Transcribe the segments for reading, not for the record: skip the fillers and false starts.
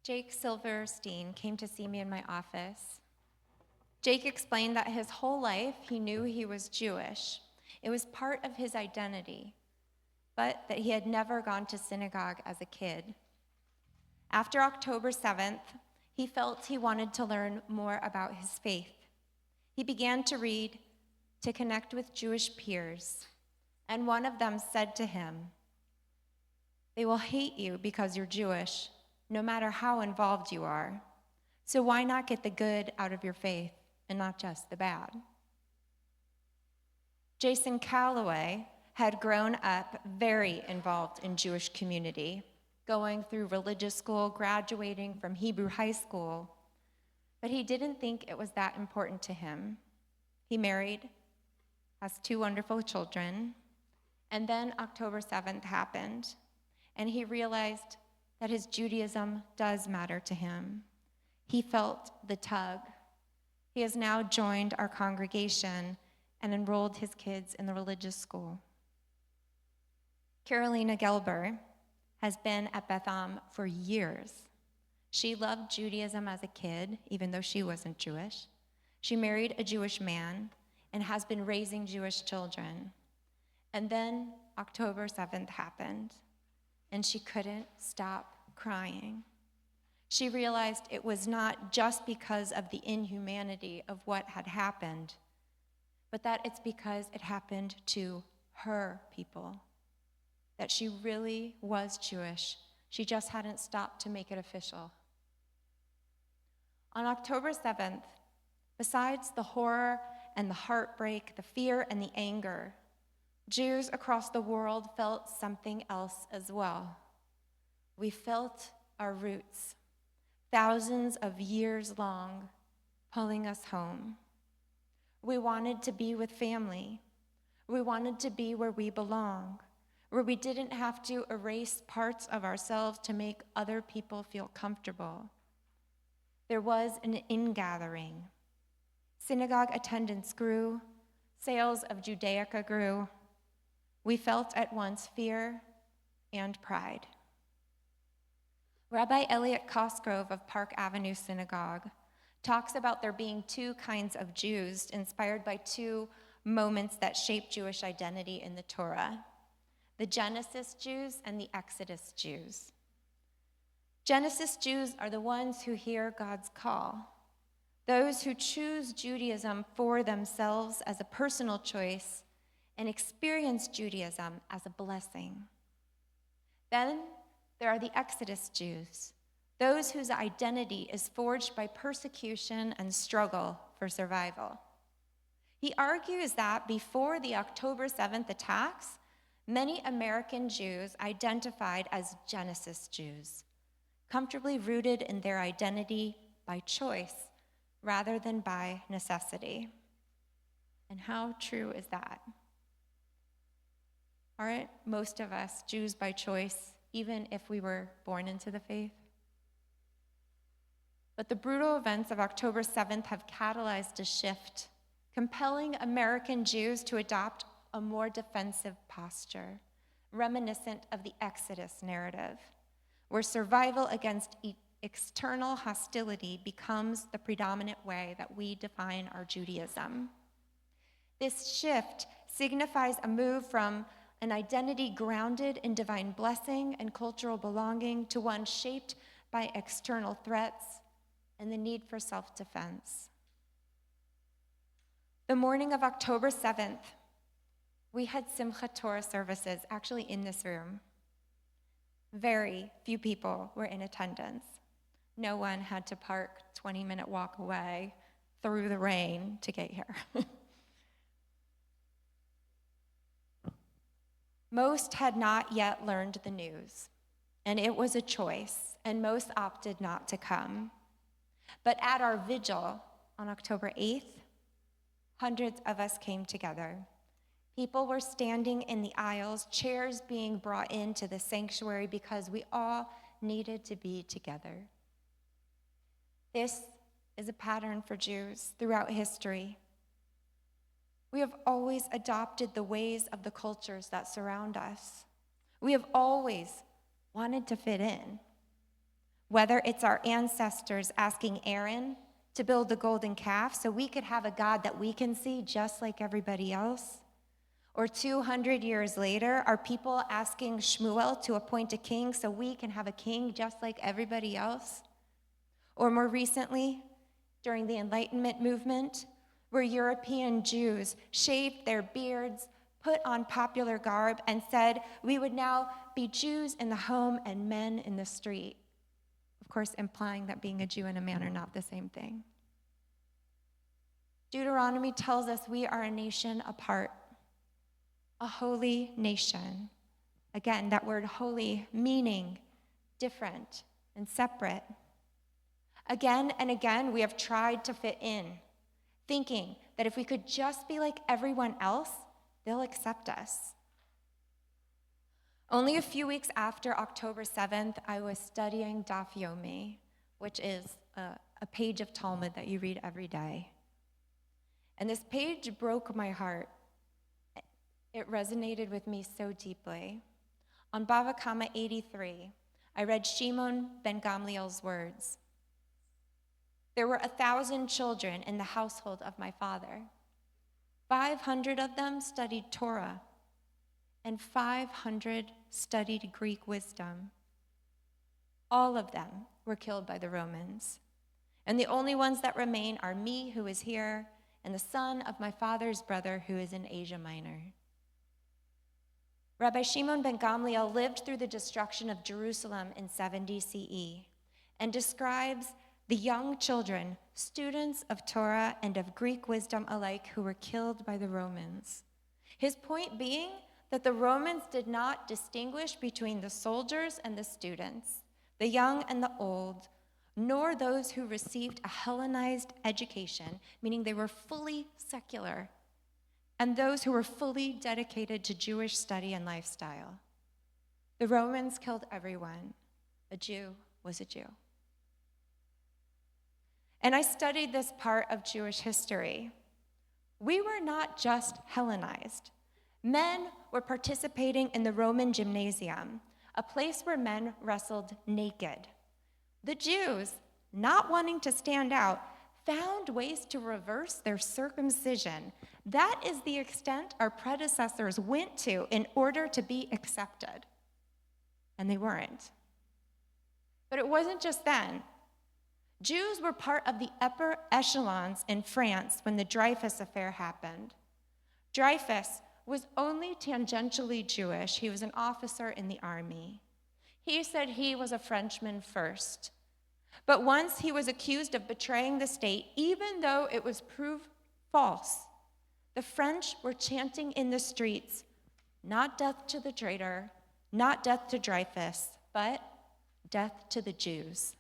Jake Silverstein came to see me in my office. Jake explained that his whole life he knew he was Jewish. It was part of his identity, but that he had never gone to synagogue as a kid. After October 7th, he felt he wanted to learn more about his faith. He began to read, to connect with Jewish peers, and one of them said to him, "They will hate you because you're Jewish, no matter how involved you are. So why not get the good out of your faith and not just the bad?" Jason Calloway had grown up very involved in Jewish community, going through religious school, graduating from Hebrew high school, but he didn't think it was that important to him. He married, has 2 wonderful children, and then October 7th happened, and he realized that his Judaism does matter to him. He felt the tug. He has now joined our congregation and enrolled his kids in the religious school. Carolina Gelber has been at Beth Am for years. She loved Judaism as a kid, even though she wasn't Jewish. She married a Jewish man and has been raising Jewish children. And then October 7th happened, and she couldn't stop crying. She realized it was not just because of the inhumanity of what had happened, but that it's because it happened to her people, that she really was Jewish. She just hadn't stopped to make it official. On October 7th, besides the horror and the heartbreak, the fear and the anger, Jews across the world felt something else as well. We felt our roots, thousands of years long, pulling us home. We wanted to be with family. We wanted to be where we belong, where we didn't have to erase parts of ourselves to make other people feel comfortable. There was an ingathering. Synagogue attendance grew. Sales of Judaica grew. We felt at once fear and pride. Rabbi Elliot Cosgrove of Park Avenue Synagogue talks about there being 2 kinds of Jews inspired by 2 moments that shaped Jewish identity in the Torah: the Genesis Jews and the Exodus Jews. Genesis Jews are the ones who hear God's call, those who choose Judaism for themselves as a personal choice and experience Judaism as a blessing. Then there are the Exodus Jews, those whose identity is forged by persecution and struggle for survival. He argues that before the October 7th attacks, many American Jews identified as Genesis Jews, comfortably rooted in their identity by choice rather than by necessity. And how true is that? Aren't most of us Jews by choice, even if we were born into the faith? But the brutal events of October 7th have catalyzed a shift, compelling American Jews to adopt a more defensive posture, reminiscent of the Exodus narrative, where survival against external hostility becomes the predominant way that we define our Judaism. This shift signifies a move from an identity grounded in divine blessing and cultural belonging to one shaped by external threats and the need for self-defense. The morning of October 7th, we had Simchat Torah services actually in this room. Very few people were in attendance. No one had to park 20-minute walk away through the rain to get here. Most had not yet learned the news, and it was a choice, and most opted not to come. But at our vigil on October 8th, hundreds of us came together. People were standing in the aisles, chairs being brought into the sanctuary because we all needed to be together. This is a pattern for Jews throughout history. We have always adopted the ways of the cultures that surround us. We have always wanted to fit in. Whether it's our ancestors asking Aaron to build the golden calf so we could have a God that we can see just like everybody else, or 200 years later, our people asking Shmuel to appoint a king so we can have a king just like everybody else, or more recently, during the Enlightenment movement, where European Jews shaved their beards, put on popular garb, and said we would now be Jews in the home and men in the street. Of course, implying that being a Jew and a man are not the same thing. Deuteronomy tells us we are a nation apart, a holy nation. Again, that word holy meaning different and separate. Again and again, we have tried to fit in, thinking that if we could just be like everyone else, they'll accept us. Only a few weeks after October 7th, I was studying Daf Yomi, which is a page of Talmud that you read every day. And this page broke my heart. It resonated with me so deeply. On Bava Kama 83, I read Shimon ben Gamliel's words. There were 1,000 children in the household of my father. 500 of them studied Torah, and 500 studied Greek wisdom. All of them were killed by the Romans. And the only ones that remain are me, who is here, and the son of my father's brother, who is in Asia Minor. Rabbi Shimon ben Gamliel lived through the destruction of Jerusalem in 70 CE and describes the young children, students of Torah and of Greek wisdom alike, who were killed by the Romans. His point being that the Romans did not distinguish between the soldiers and the students, the young and the old, nor those who received a Hellenized education, meaning they were fully secular, and those who were fully dedicated to Jewish study and lifestyle. The Romans killed everyone. A Jew was a Jew. And I studied this part of Jewish history. We were not just Hellenized. Men were participating in the Roman gymnasium, a place where men wrestled naked. The Jews, not wanting to stand out, found ways to reverse their circumcision. That is the extent our predecessors went to in order to be accepted. And they weren't. But it wasn't just then. Jews were part of the upper echelons in France when the Dreyfus affair happened. Dreyfus was only tangentially Jewish. He was an officer in the army. He said he was a Frenchman first. But once he was accused of betraying the state, even though it was proved false, the French were chanting in the streets, not death to the traitor, not death to Dreyfus, but death to the Jews.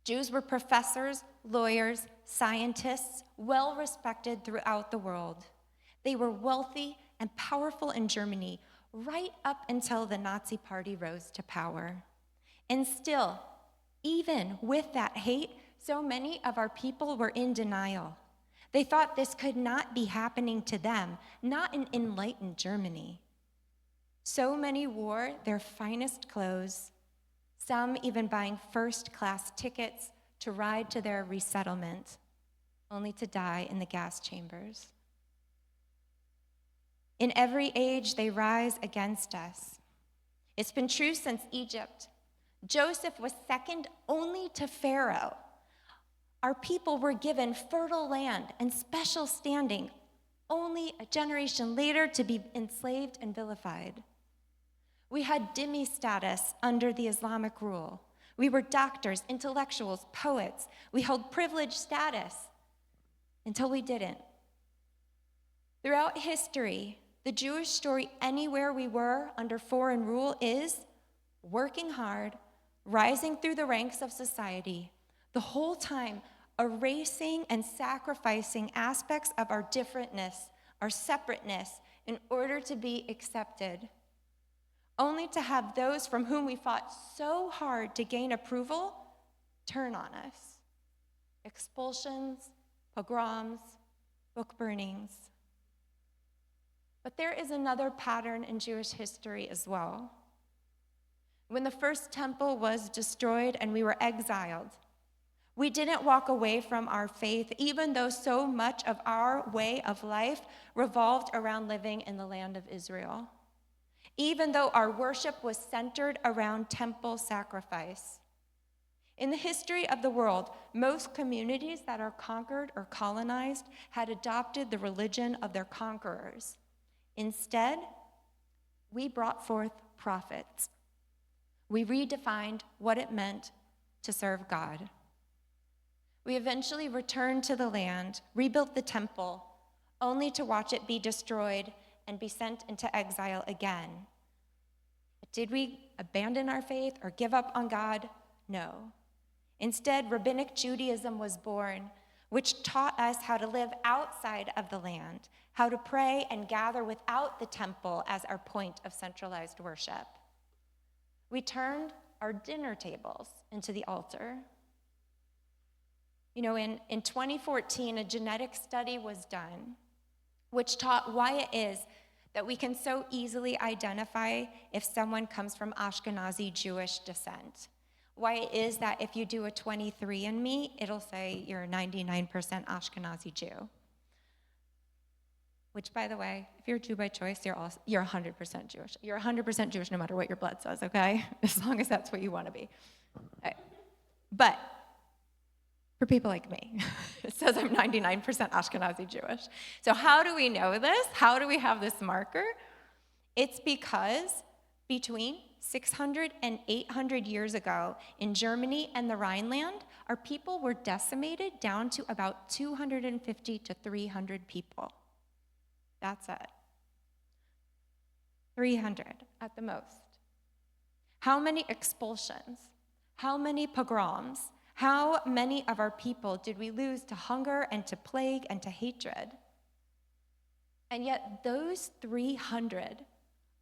Jews were professors, lawyers, scientists, well respected throughout the world. They were wealthy and powerful in Germany right up until the Nazi Party rose to power. And still, even with that hate, so many of our people were in denial. They thought this could not be happening to them, not in enlightened Germany. So many wore their finest clothes, some even buying first-class tickets to ride to their resettlement, only to die in the gas chambers. In every age, they rise against us. It's been true since Egypt. Joseph was second only to Pharaoh. Our people were given fertile land and special standing, only a generation later to be enslaved and vilified. We had dhimmi status under the Islamic rule. We were doctors, intellectuals, poets. We held privileged status until we didn't. Throughout history, the Jewish story anywhere we were under foreign rule is working hard, rising through the ranks of society, the whole time erasing and sacrificing aspects of our differentness, our separateness, in order to be accepted, only to have those from whom we fought so hard to gain approval turn on us. Expulsions, pogroms, book burnings. But there is another pattern in Jewish history as well. When the first temple was destroyed and we were exiled, we didn't walk away from our faith, even though so much of our way of life revolved around living in the land of Israel. Even though our worship was centered around temple sacrifice. In the history of the world, most communities that are conquered or colonized had adopted the religion of their conquerors. Instead, we brought forth prophets. We redefined what it meant to serve God. We eventually returned to the land, rebuilt the temple, only to watch it be destroyed and be sent into exile again. Did we abandon our faith or give up on God? No. Instead, Rabbinic Judaism was born, which taught us how to live outside of the land, how to pray and gather without the temple as our point of centralized worship. We turned our dinner tables into the altar. In 2014, a genetic study was done, which taught why it is that we can so easily identify if someone comes from Ashkenazi Jewish descent. Why it is that if you do a 23andMe, it'll say you're a 99% Ashkenazi Jew. Which, by the way, if you're a Jew by choice, you're 100% Jewish. You're 100% Jewish no matter what your blood says, okay? As long as that's what you want to be. Okay. But for people like me, it says I'm 99% Ashkenazi Jewish. So how do we know this? How do we have this marker? It's because between 600 and 800 years ago in Germany and the Rhineland, our people were decimated down to about 250 to 300 people. That's it. 300 at the most. How many expulsions? How many pogroms? How many of our people did we lose to hunger and to plague and to hatred? And yet those 300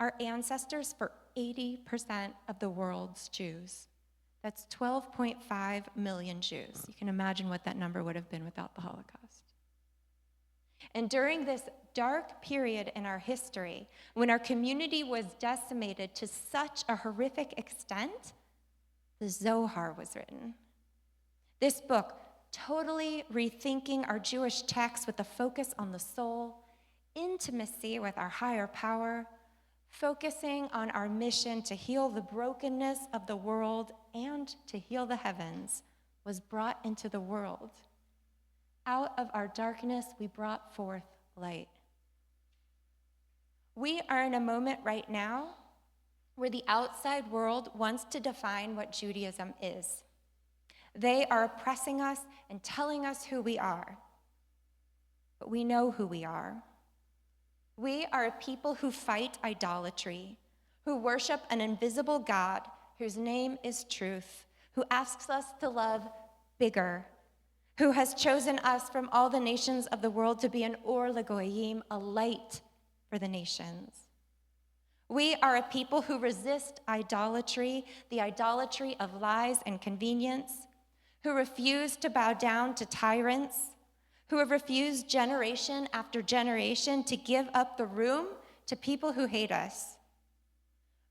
are ancestors for 80% of the world's Jews. That's 12.5 million Jews. You can imagine what that number would have been without the Holocaust. And during this dark period in our history, when our community was decimated to such a horrific extent, the Zohar was written. This book, totally rethinking our Jewish text with a focus on the soul, intimacy with our higher power, focusing on our mission to heal the brokenness of the world and to heal the heavens, was brought into the world. Out of our darkness, we brought forth light. We are in a moment right now where the outside world wants to define what Judaism is. They are oppressing us and telling us who we are. But we know who we are. We are a people who fight idolatry, who worship an invisible God whose name is truth, who asks us to love bigger, who has chosen us from all the nations of the world to be an or legoyim, a light for the nations. We are a people who resist idolatry, the idolatry of lies and convenience, who refuse to bow down to tyrants, who have refused generation after generation to give up the room to people who hate us.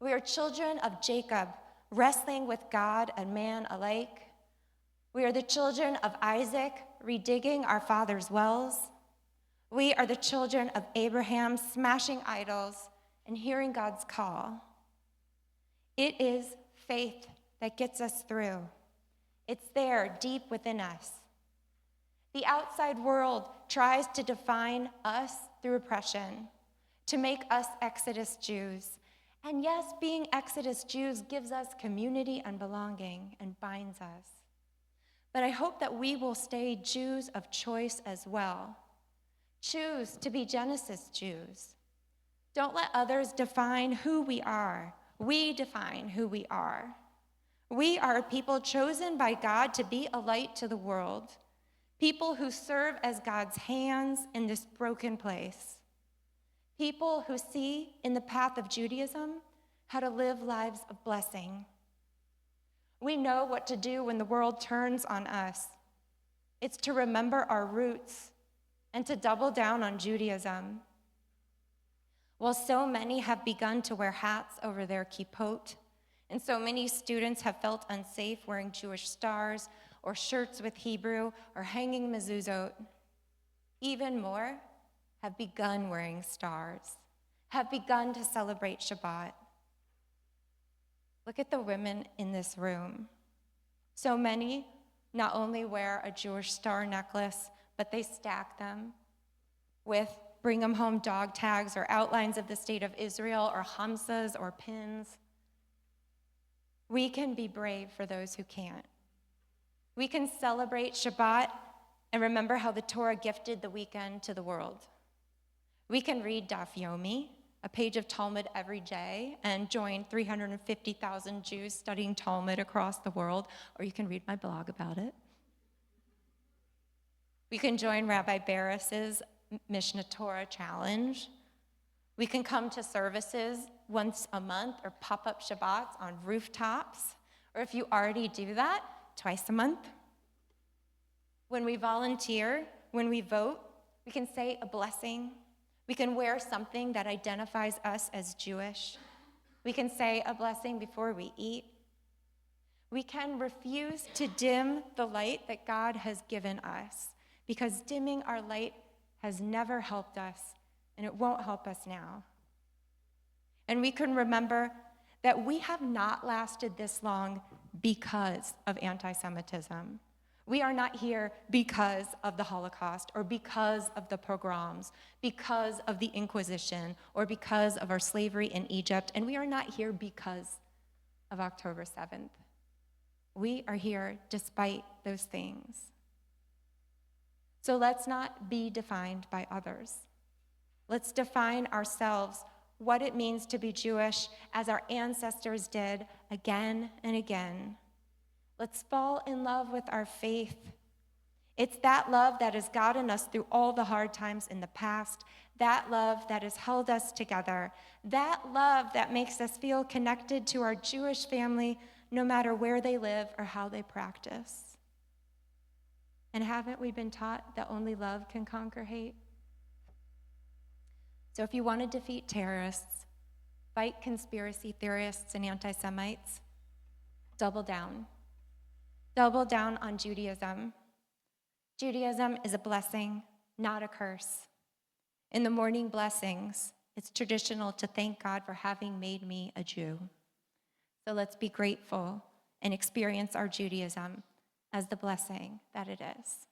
We are children of Jacob, wrestling with God and man alike. We are the children of Isaac, redigging our father's wells. We are the children of Abraham, smashing idols and hearing God's call. It is faith that gets us through. It's there, deep within us. The outside world tries to define us through oppression, to make us Exodus Jews. And yes, being Exodus Jews gives us community and belonging and binds us. But I hope that we will stay Jews of choice as well. Choose to be Genesis Jews. Don't let others define who we are. We define who we are. We are a people chosen by God to be a light to the world, people who serve as God's hands in this broken place, people who see in the path of Judaism how to live lives of blessing. We know what to do when the world turns on us. It's to remember our roots and to double down on Judaism. While so many have begun to wear hats over their kippot And so many students have felt unsafe wearing Jewish stars or shirts with Hebrew or hanging mezuzot. Even more have begun wearing stars, have begun to celebrate Shabbat. Look at the women in this room. So many not only wear a Jewish star necklace, but they stack them with bring them home dog tags or outlines of the state of Israel or hamsas or pins. We can be brave for those who can't. We can celebrate Shabbat and remember how the Torah gifted the weekend to the world. We can read Daf Yomi, a page of Talmud every day, and join 350,000 Jews studying Talmud across the world, or you can read my blog about it. We can join Rabbi Barris's Mishnah Torah challenge. We can come to services once a month or pop-up Shabbats on rooftops, or if you already do that, twice a month. When we volunteer, when we vote, we can say a blessing. We can wear something that identifies us as Jewish. We can say a blessing before we eat. We can refuse to dim the light that God has given us, because dimming our light has never helped us, and it won't help us now. And we can remember that we have not lasted this long because of anti-Semitism. We are not here because of the Holocaust or because of the pogroms, because of the Inquisition, or because of our slavery in Egypt, and we are not here because of October 7th. We are here despite those things. So let's not be defined by others. Let's define ourselves, what it means to be Jewish, as our ancestors did again and again. Let's fall in love with our faith. It's that love that has gotten us through all the hard times in the past, that love that has held us together, that love that makes us feel connected to our Jewish family no matter where they live or how they practice. And haven't we been taught that only love can conquer hate? So if you want to defeat terrorists, fight conspiracy theorists and anti-Semites, double down. Double down on Judaism. Judaism is a blessing, not a curse. In the morning blessings, it's traditional to thank God for having made me a Jew. So let's be grateful and experience our Judaism as the blessing that it is.